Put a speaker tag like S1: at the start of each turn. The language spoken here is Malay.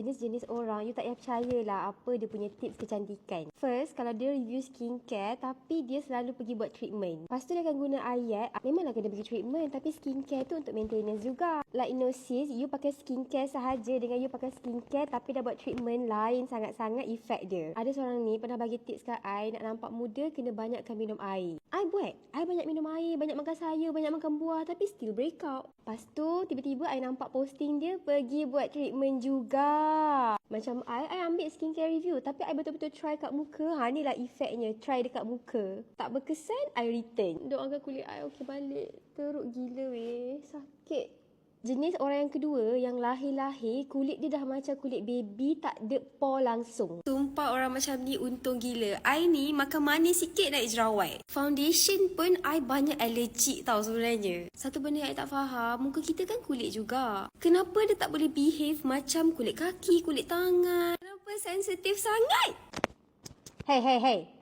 S1: Jenis-jenis orang, you tak payah percayalah apa dia punya tips kecantikan. First, kalau dia review skincare tapi dia selalu pergi buat treatment. Lepas tu dia akan guna ayat, memanglah kena pergi treatment tapi skincare tu untuk maintenance juga. Like sis, you pakai skincare sahaja dengan you pakai skincare tapi dah buat treatment, lain sangat-sangat efek dia. Ada seorang ni pernah bagi tips kat I, nak nampak muda kena banyakkan minum air. I buat. I banyak minum air, banyak makan sayur, banyak makan buah tapi still break out. Lepas tu tiba-tiba I nampak posting dia pergi buat treatment juga. Macam I ambil skincare review tapi I betul-betul try kat muka. Ni lah efeknya, try dekat muka. Tak berkesan, I return. Doakan kulit I okey balik. Teruk gila weh, sakit. Jenis orang yang kedua, yang lahir-lahir kulit dia dah macam kulit baby, tak ada pore langsung. Sumpah orang macam ni untung gila. I ni makan manis sikit naik jerawat. Foundation pun I banyak allergic tau sebenarnya. Satu benda yang I tak faham, muka kita kan kulit juga. Kenapa dia tak boleh behave macam kulit kaki, kulit tangan? Kenapa sensitif sangat? Hey.